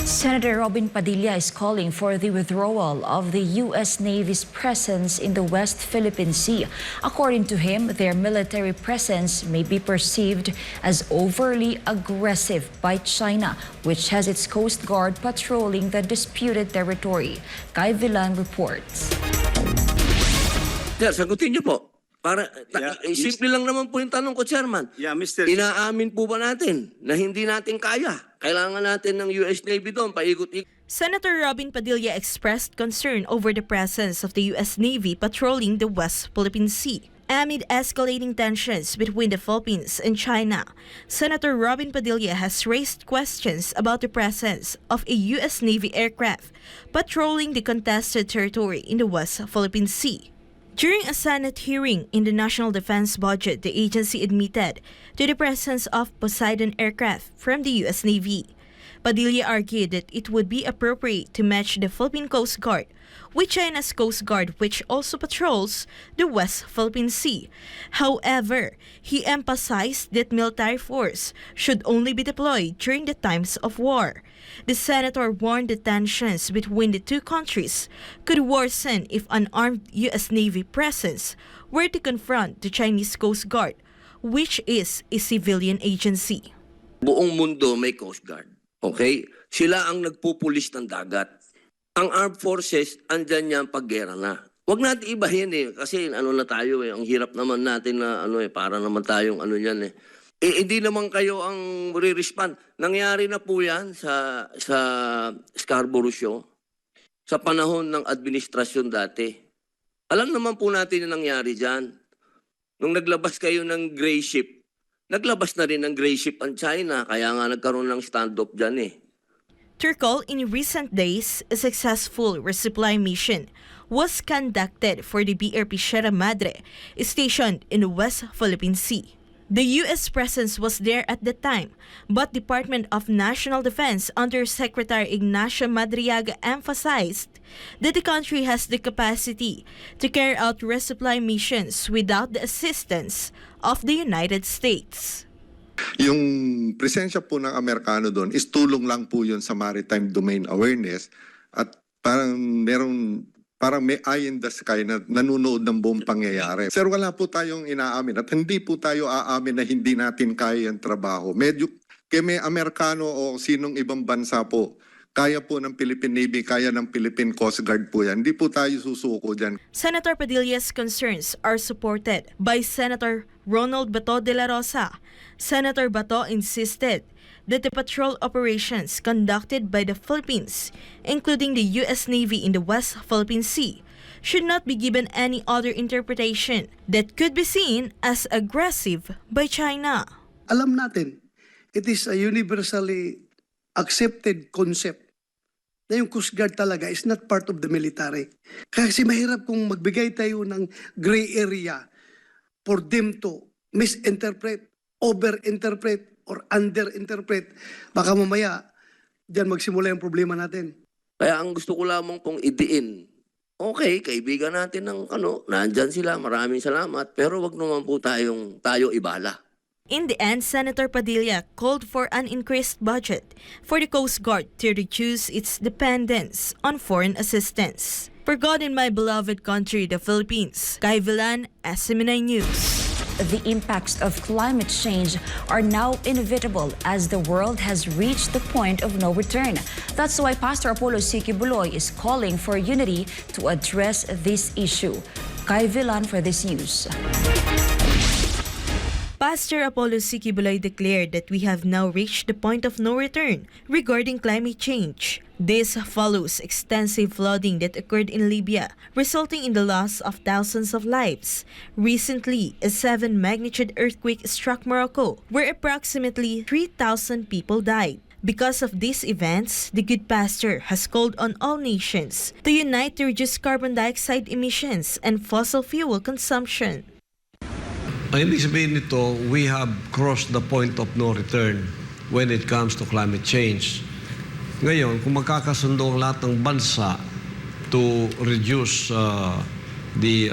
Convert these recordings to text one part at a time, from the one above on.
Senator Robin Padilla is calling for the withdrawal of the U.S. Navy's presence in the West Philippine Sea. According to him, their military presence may be perceived as overly aggressive by China, which has its Coast Guard patrolling the disputed territory. Kai Vilan reports. Sir, sagutin niyo po. Simple lang naman po yung tanong ko, Chairman. Yeah, Mr. Inaamin po ba natin na hindi natin kaya? Kailangan natin ng US Navy doon, paikot-ikot. Senator Robin Padilla expressed concern over the presence of the U.S. Navy patrolling the West Philippine Sea. Amid escalating tensions between the Philippines and China, Senator Robin Padilla has raised questions about the presence of a U.S. Navy aircraft patrolling the contested territory in the West Philippine Sea. During a Senate hearing in the National Defense Budget, the agency admitted to the presence of Poseidon aircraft from the U.S. Navy. Padilla argued that it would be appropriate to match the Philippine Coast Guard with China's Coast Guard, which also patrols the West Philippine Sea. However, he emphasized that military force should only be deployed during the times of war. The senator warned the tensions between the two countries could worsen if an armed U.S. Navy presence were to confront the Chinese Coast Guard, which is a civilian agency. Buong mundo may Coast Guard. Okay? Sila ang nagpupulis ng dagat. Ang armed forces, andyan yan paggera na. Huwag natin ibahin kasi na tayo ang hirap naman natin na para naman tayong yan hindi naman kayo ang re-respond. Nangyari na po yan sa Scarborough Show sa panahon ng administrasyon dati. Alam naman po natin yung nangyari dyan. Nung naglabas kayo ng gray ship, naglabas na rin ng gray ship ang China, kaya nga nagkaroon ng standoff dyan Turkol, in recent days, a successful resupply mission was conducted for the BRP Sierra Madre stationed in the West Philippine Sea. The U.S. presence was there at the time, but Department of National Defense Undersecretary Ignacio Madriaga emphasized that the country has the capacity to carry out resupply missions without the assistance of the United States. Yung presensya po ng Amerikano doon is tulong lang po yun sa maritime domain awareness at parang may eye in the sky na nanunood ng buong pangyayari. Sir, wala po tayong inaamin at hindi po tayo aamin na hindi natin kaya ang trabaho. Medyo kaya may Amerikano o sinong ibang bansa po, kaya po ng Philippine Navy, kaya ng Philippine Coast Guard po yan. Hindi po tayo susuko dyan. Senator Padilla's concerns are supported by Senator Ronald Bato de la Rosa. Senator Bato insisted that the patrol operations conducted by the Philippines, including the U.S. Navy in the West Philippine Sea, should not be given any other interpretation that could be seen as aggressive by China. Alam natin, it is a universally accepted concept na yung Coast Guard talaga is not part of the military. Kasi mahirap kung magbigay tayo ng gray area for them to misinterpret, overinterpret, or underinterpret. Baka mamaya, dyan magsimula yung problema natin. Kaya ang gusto ko lamang pong idiin, okay, kaibigan natin ng nandyan sila, maraming salamat, pero wag naman po tayo ibala. In the end, Senator Padilla called for an increased budget for the Coast Guard to reduce its dependence on foreign assistance. For God and my beloved country, the Philippines, Kai Vilan, SMNI News. The impacts of climate change are now inevitable as the world has reached the point of no return. That's why Pastor Apollo Sikibuloy is calling for unity to address this issue. Kai Vilan for this news. Pastor Apollo Sikibuloy declared that we have now reached the point of no return regarding climate change. This follows extensive flooding that occurred in Libya, resulting in the loss of thousands of lives. Recently, a 7-magnitude earthquake struck Morocco, where approximately 3,000 people died. Because of these events, the good pastor has called on all nations to unite to reduce carbon dioxide emissions and fossil fuel consumption. Ang ibig sabihin nito, we have crossed the point of no return when it comes to climate change. Ngayon, kung magkakasundo ang lahat ng bansa to reduce the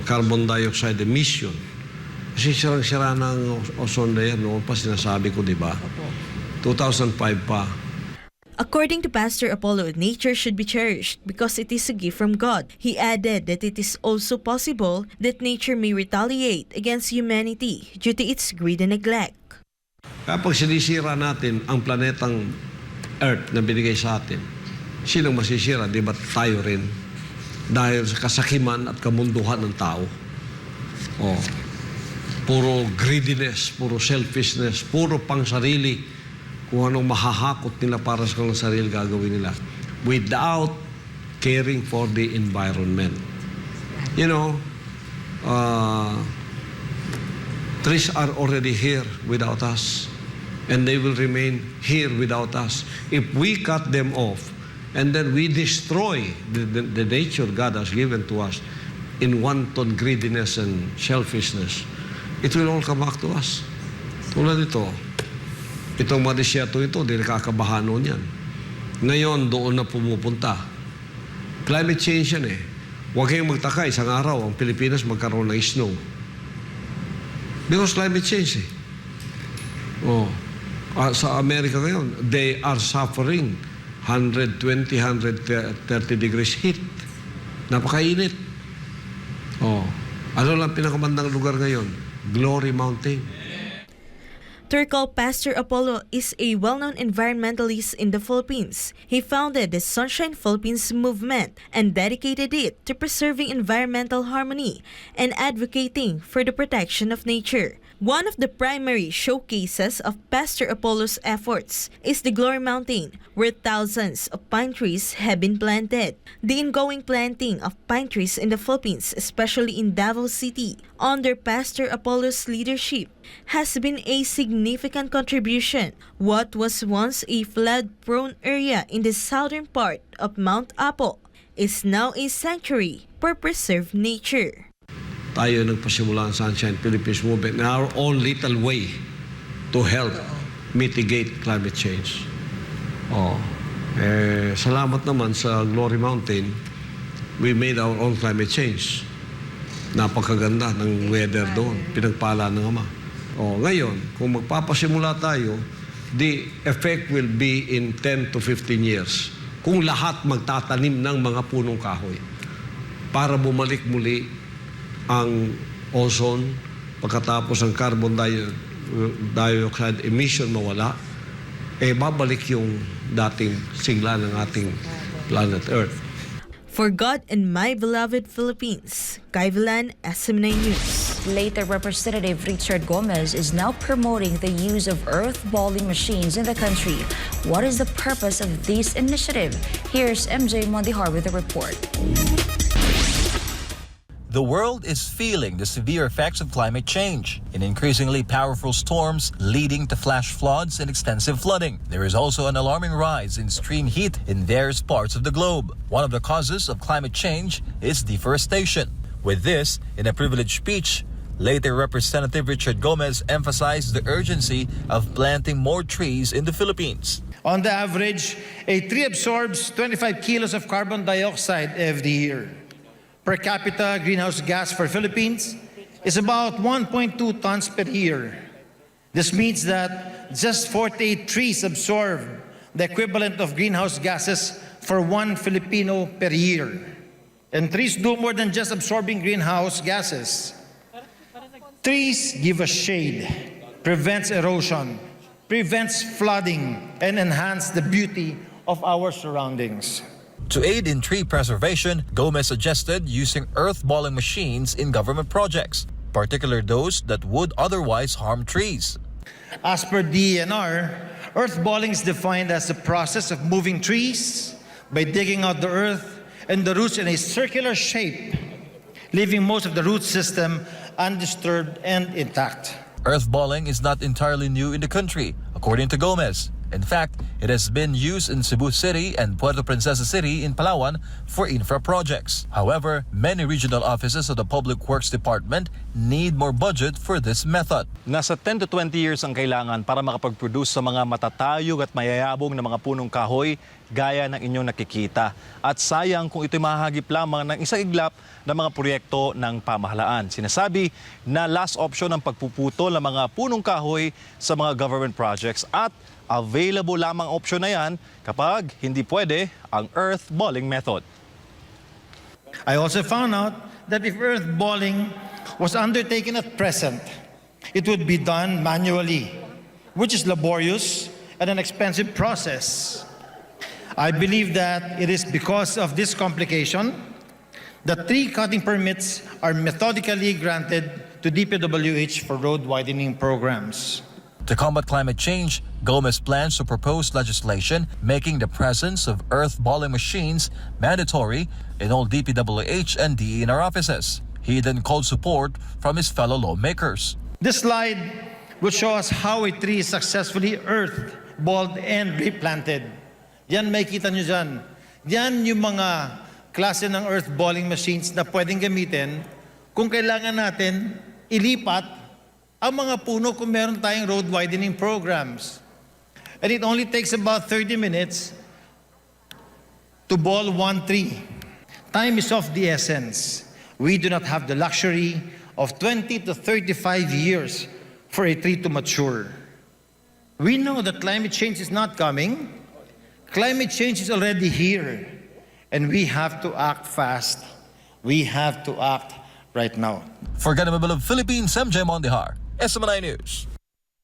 carbon dioxide emission, kasi sirang-sira ng ozone layer, noon pa sinasabi ko, di ba? 2005 pa. According to Pastor Apollo, nature should be cherished because it is a gift from God. He added that it is also possible that nature may retaliate against humanity due to its greed and neglect. Kapag sinisira natin ang planetang Earth na binigay sa atin, sinong masisira? Di ba tayo rin? Dahil sa kasakiman at kamunduhan ng tao. Oh, puro greediness, puro selfishness, puro pang sarili. Kung anong mahahakot nila para sa kanilang sarili gagawin nila. Without caring for the environment. You know, trees are already here without us. And they will remain here without us. If we cut them off, and then we destroy the nature God has given to us in wanton greediness and selfishness, it will all come back to us. Tulad ito, itong mga disyerto ito, di nakakabahanon yan. Ngayon, doon na pumupunta. Climate change yan eh. Huwag kayong magtaka, isang araw, ang Pilipinas magkaroon ng snow. Because climate change eh. Oh. Sa Amerika ngayon, they are suffering 120, 130 degrees heat. Napakainit. Oh. Ano lang pinakamandang lugar ngayon? Glory Mountain. To recall, Pastor Apollo is a well-known environmentalist in the Philippines. He founded the Sunshine Philippines movement and dedicated it to preserving environmental harmony and advocating for the protection of nature. One of the primary showcases of Pastor Apollo's efforts is the Glory Mountain, where thousands of pine trees have been planted. The ongoing planting of pine trees in the Philippines, especially in Davao City, under Pastor Apollo's leadership, has been a significant contribution. What was once a flood-prone area in the southern part of Mount Apo is now a sanctuary for preserved nature. Tayo nagpasimula ang Sunshine Philippines Movement in our own little way to help mitigate climate change. Salamat naman sa Glory Mountain, we made our own climate change. Napakaganda ng weather doon, pinagpala ng Ama. Ngayon, kung magpapasimula tayo, the effect will be in 10 to 15 years. Kung lahat magtatanim ng mga punong kahoy para bumalik muli ang ozone, pagkatapos ang carbon dioxide emission mawala, babalik yung dating sigla ng ating planet Earth. For God and my beloved Philippines, Kai Vilan, SM9 News. Later, Representative Richard Gomez is now promoting the use of earth-balling machines in the country. What is the purpose of this initiative? Here's MJ Mondihar with the report. The world is feeling the severe effects of climate change in increasingly powerful storms leading to flash floods and extensive flooding. There is also an alarming rise in extreme heat in various parts of the globe. One of the causes of climate change is deforestation. With this, in a privileged speech, later Representative Richard Gomez emphasized the urgency of planting more trees in the Philippines. On the average, a tree absorbs 25 kilos of carbon dioxide every year. Per capita greenhouse gas for Philippines is about 1.2 tons per year. This means that just 48 trees absorb the equivalent of greenhouse gases for one Filipino per year. And trees do more than just absorbing greenhouse gases. Trees give us shade, prevents erosion, prevents flooding, and enhance the beauty of our surroundings. To aid in tree preservation, Gomez suggested using earth-balling machines in government projects, particularly those that would otherwise harm trees. As per DENR, earth-balling is defined as the process of moving trees by digging out the earth and the roots in a circular shape, leaving most of the root system undisturbed and intact. Earth-balling is not entirely new in the country, according to Gomez. In fact, it has been used in Cebu City and Puerto Princesa City in Palawan for infra projects. However, many regional offices of the Public Works Department need more budget for this method. Nasa 10 to 20 years ang kailangan para makapag-produce sa mga matatayog at mayayabong na mga punong kahoy gaya ng inyong nakikita. At sayang kung ito'y mahahagip lamang ng isang iglap ng mga proyekto ng pamahalaan. Sinasabi na last option ang pagpuputol ng mga punong kahoy sa mga government projects at Available lamang option na yan kapag hindi pwede ang earth balling method. I also found out that if earth balling was undertaken at present, it would be done manually, which is laborious and an expensive process. I believe that it is because of this complication that tree cutting permits are methodically granted to DPWH for road widening programs. To combat climate change, Gomez plans to propose legislation making the presence of earth balling machines mandatory in all DPWH and DENR offices. He then called support from his fellow lawmakers. This slide will show us how a tree is successfully earth balled and replanted. Yan, may kita nyo dyan. Yan yung mga klase ng earth balling machines na pwedeng gamitin kung kailangan natin ilipat ang mga puno kung meron tayong road widening programs. And it only takes about 30 minutes to ball one tree. Time is of the essence. We do not have the luxury of 20 to 35 years for a tree to mature. We know that climate change is not coming. Climate change is already here. And we have to act fast. We have to act right now. For Ganamabel of Philippines, I'm Jem Ondihar, SMNI News.